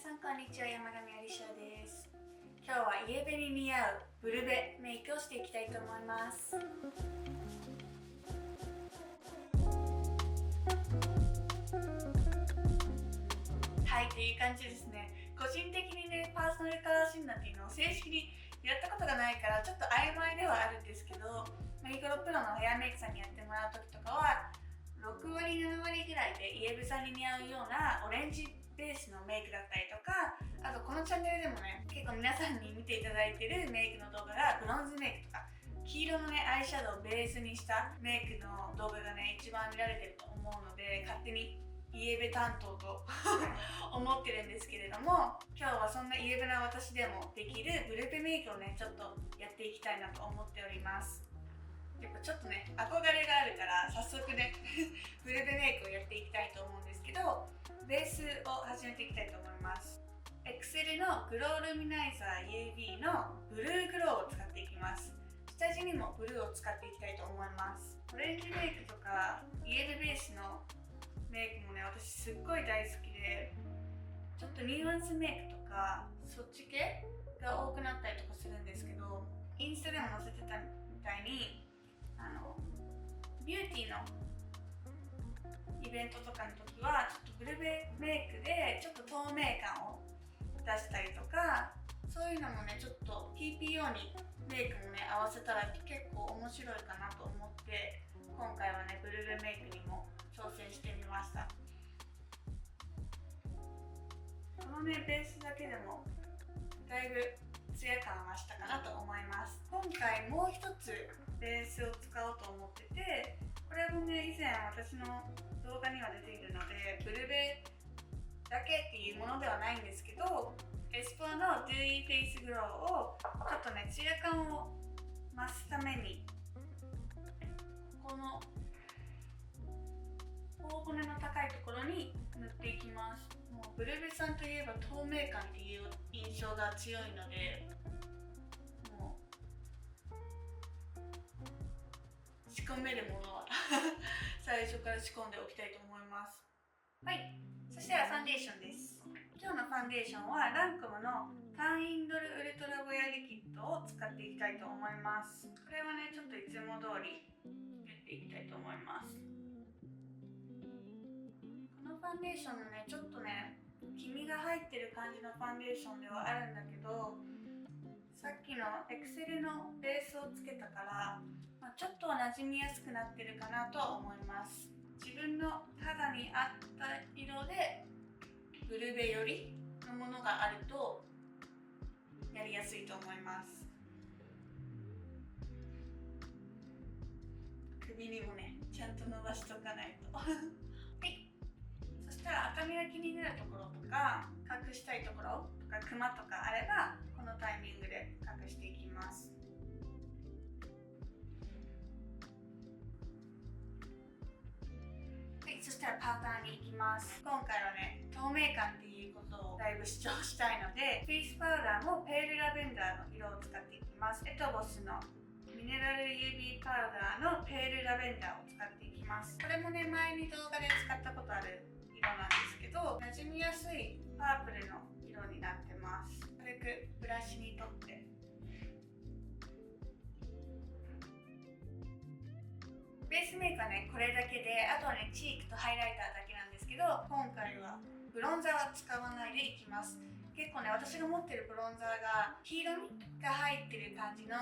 さんこんにちは、山上有翔です。今日はイエベに似合うブルベメイクをしていきたいと思います。はい、という感じですね。個人的にね、パーソナルカラー診断っていうのを正式にやったことがないからちょっと曖昧ではあるんですけど、メイクロプロのヘアメイクさんにやってもらう時とかは6割7割ぐらいでイエベさんに似合うようなオレンジベースのメイクだったりとか、あとこのチャンネルでもね、結構皆さんに見ていただいてるメイクの動画がブロンズメイクとか黄色のねアイシャドウをベースにしたメイクの動画がね一番見られてると思うので、勝手にイエベ担当と思ってるんですけれども、今日はそんなイエベな私でもできるブルベメイクをねちょっとやっていきたいなと思っております。やっぱちょっとね憧れがあるから早速ねブルベメイクをやっていきたいと思うんですけど、ベースを始めていきたいと思います。エクセルのグロールミナイザー UV のブルーグローを使っていきます。下地にもブルーを使っていきたいと思います。オレンジメイクとかイエベベースのメイクもね私すっごい大好きで、ちょっとニュアンスメイクとかそっち系が多くなったりとかするんですけど、インスタでも載せてたみたいにビューティーのイベントとかの時はちょっとブルベメイクでちょっと透明感を出したりとか、そういうのもねちょっと TPO にメイクもね合わせたら結構面白いかなと思って、今回はねブルベメイクにも挑戦してみました。このねベースだけでもだいぶツヤ感増したかなと思います。今回もう一つベースを使おうと思ってて、これもね以前私の動画には出ているのでブルベだけっていうものではないんですけど、エスポアの Dewy Face Glow をちょっとねツヤ感を増すためにこの頬骨の高いところに塗っていきます。もうブルベさんといえば透明感っていう印象が強いので、もう仕込めるものは最初から仕込んでおきたいと思います。はい、そしたらファンデーションです。今日のファンデーションはランコムのタンインドルウルトラボヤリキッドを使っていきたいと思います。これはねちょっといつも通りやっていきたいと思います。このファンデーションのねちょっとね黄身が入ってる感じのファンデーションではあるんだけど、さっきのエクセルのベースをつけたから、ちょっとは馴染みやすくなってるかなとは思います。自分の肌に合った色でブルベ寄りのものがあるとやりやすいと思います。首にもねちゃんと伸ばしとかないとはい、そしたら赤みが気になるところとか隠したいところとかクマとかあればこのタイミングで隠していきます。はい、そしたらパウダーに行きます。今回はね透明感っていうことをだいぶ主張したいので、フェイスパウダーもペールラベンダーの色を使っていきます。エトボスのミネラル UV パウダーのペールラベンダーを使っていきます。これもね前に動画で使ったことある色なんですけど、馴染みやすいパープルの色になってます。軽くブラシに取ってベースメイクはねこれだけで、あとはねチークとハイライターだけなんですけど、今回はブロンザーは使わないでいきます。結構ね私が持ってるブロンザーが黄色みが入ってる感じの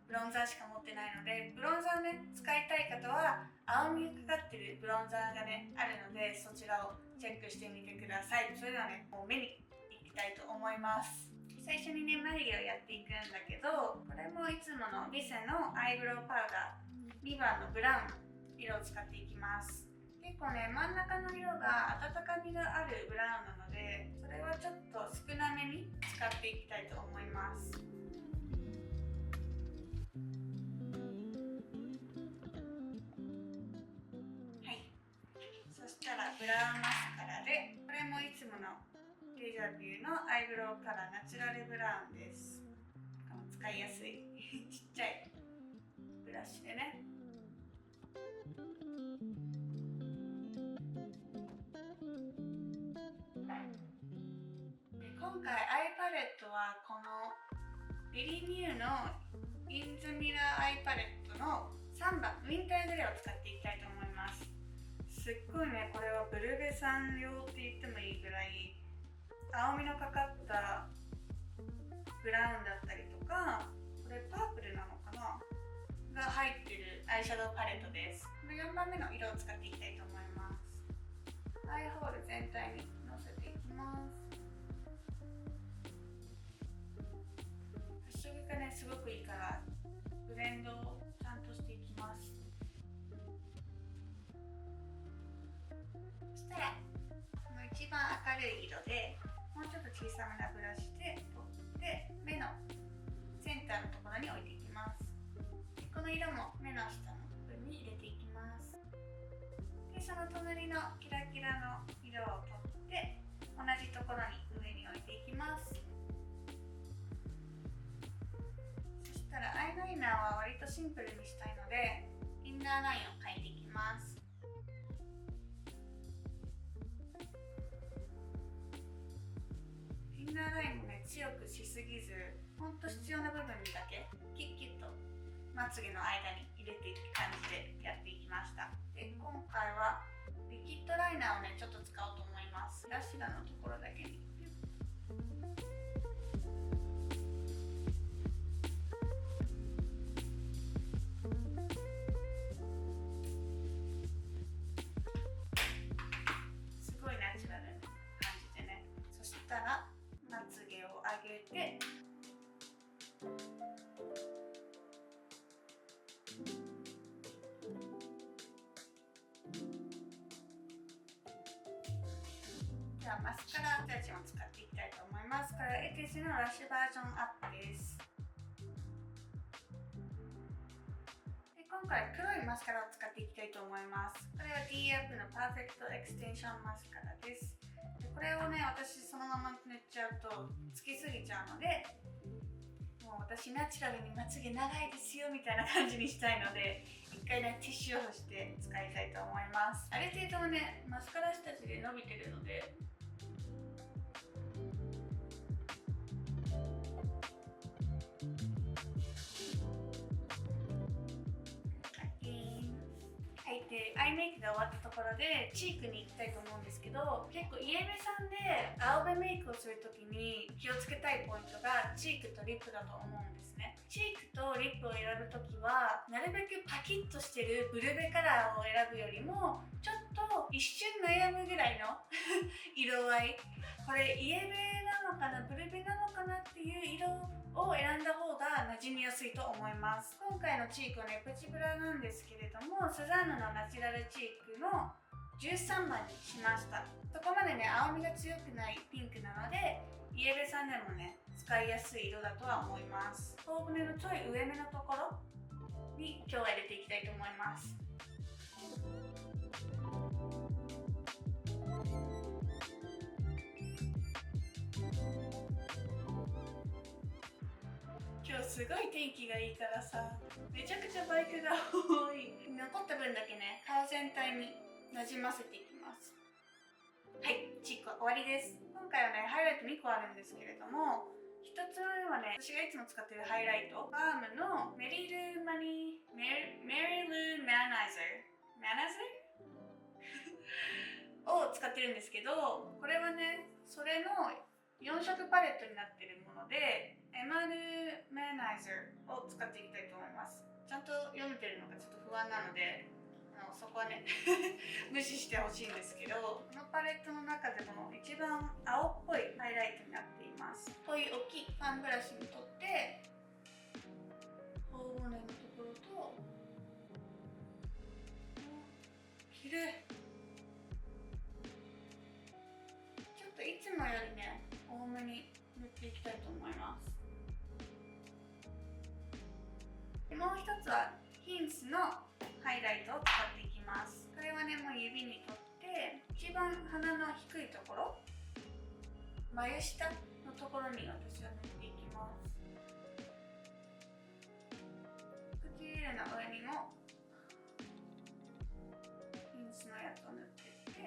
ブロンザーしか持ってないので、ブロンザーをね使いたい方は青みがかかってるブロンザーがねあるので、そちらをチェックしてみてください。それではねもう目にいきたいと思います。最初にね眉毛をやっていくんだけど、これもいつものビセのアイブロウパウダー2番のブラウンの色を使っていきます。結構ね真ん中の色が温かみがあるブラウンなので、それはちょっと少なめに使っていきたいと思います。はい、そしたらブラウンマスカラで、これもいつものデジャビューのアイブロウカラーナチュラルブラウンです。使いやすいちっちゃいブラシでね今回アイパレットはこのリリー・ミューのインザミラーアイパレットの3番ウィンターグレーを使っていきたいと思います。すっごいね、これはブルベさん用って言ってもいいぐらい青みのかかったブラウンだったりとか、これパープルなのかなが入ってるアイシャドウパレットです。この4番目の色を使っていきたいと思います。アイホール全体にのせていきます。発色がね、すごくいいからブレンドをちゃんとしていきます。そしたらこの一番明るい色でもうちょっと小さめなブラシで取って目のセンターのところに置いていきます。この色も目の下の部分に入れていきます。でその隣のキラキラの色を取って同じところに上に置いていきます。そしたらアイライナーは割とシンプルにしたいのでインナーラインを描いていきます。インナーラインもね、強くしすぎず、ほんと必要な部分にだけキュッキュッとまつげの間に入れていく感じでやっていきました。で今回はリキッドライナーをねちょっと使おうと思います。ラシダのところだけにすごいナチュラルな感じでね。そしたらまつげを上げてではマスカラたちを使っていきたいと思います。これはエティスのラッシュバージョンアップです。で今回黒いマスカラを使っていきたいと思います。これは D アップのパーフェクトエクステンションマスカラです。でこれをね、私そのまま塗っちゃうとつきすぎちゃうので、もう私ナチュラルにまつげ長いですよみたいな感じにしたいので、一回ねティッシュをして使いたいと思います。ある程度ねマスカラ下地で伸びてるのでアイメイクが終わったところでチークに行きたいと思うんですけど、結構イエベさんで青べメイクをするときに気をつけたいポイントがチークとリップだと思うんですね。チークとリップを選ぶときはなるべくパキッとしてるブルベカラーを選ぶよりもちょっと一瞬悩むぐらいの色合い、これイエベなのかなブルベなのかなっていう色を選んだ方が馴染みやすいと思います。今回のチークはねプチブラなんですけれども、スザンヌのナチュラルチークの13番にしました。そこまでね青みが強くないピンクなのでイエベさんでもね使いやすい色だとは思います。頬骨のちょい上目のところに今日は入れていきたいと思います。今日すごい天気がいいからさ、めちゃくちゃバイクが多い。残った分だけね顔全体になじませていきます。はい、チークは終わりです。今回はねハイライト2個あるんですけれども、1つ目はね私がいつも使ってるハイライトバームのメリルーマニメリルーマナイザーを使ってるんですけど、これはねそれの4色パレットになってるものでエマルマナイザーを使っていきたいと思います。ちゃんと読めてるのかちょっと不安なのでそこはね無視してほしいんですけど、このパレットの中でも一番青っぽいハイライトになっています。こういう大きいファンブラシにとって頬骨のところと綺麗、ちょっといつもよりね多めに塗っていきたいと思います。でもう一つはヒンスのハイライトを使っていきます。これはねもう指に取って一番鼻の低いところ、眉下のところに私は塗っていきます。唇の上にもヒンスのやつを塗っていって、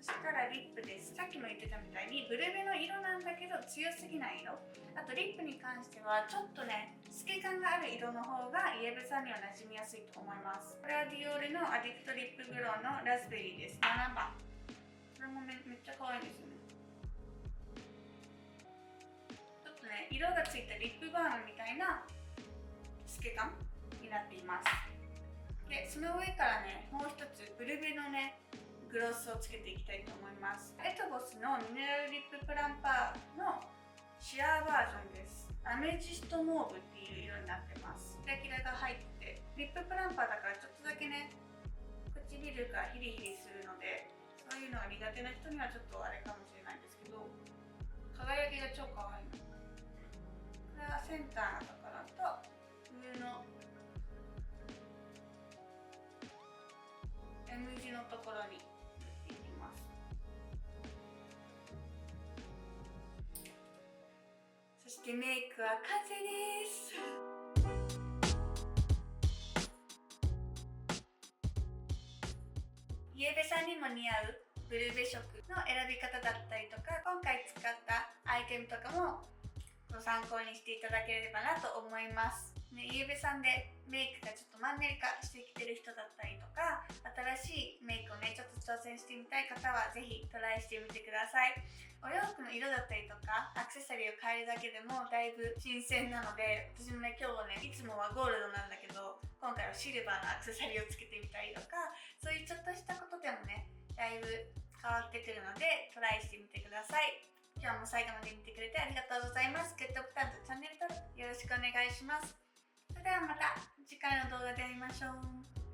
そしたらリリップです。さっきも言ってたみたいにブルベの色なんだけど強すぎない色。あとリップに関してはちょっとね透け感がある色の方がイエベさんには馴染みやすいと思います。これはディオールのアディクトリップグローのラズベリーです。7番。これもめっちゃ可愛いですよね。ちょっとね色がついたリップバームみたいな透け感になっています。でその上からねもう一つブルベのねグロスをつけていきたいと思います。エトボスのミネラルリッププランパーのシアーバージョンです。アメジストモーブっていう色になってます。キラキラが入ってリッププランパーだからちょっとだけね唇がヒリヒリするので、そういうのが苦手な人にはちょっとあれかもしれないんですけど、輝きが超可愛いの。これはセンターのところと上の M 字のところに塗っていきます。そしてメイクは完成です。イエベさんにも似合うブルベ色の選び方だったりとか、今回使ったアイテムとかもご参考にしていただければなと思います。ね、イエベさんでメイクがちょっとマンネリ化してきてる人だったりとか、新しいメイクをねちょっと挑戦してみたい方はぜひトライしてみてください。お洋服の色だったりとかアクセサリーを変えるだけでもだいぶ新鮮なので、私もね今日はねいつもはゴールドなんだけど今回はシルバーのアクセサリーをつけてみたりとか、そういうちょっとしたことでもねだいぶ変わってくるのでトライしてみてください。今日も最後まで見てくれてありがとうございます。グッドボタンとチャンネル登録よろしくお願いします。それではまた次回の動画で会いましょう。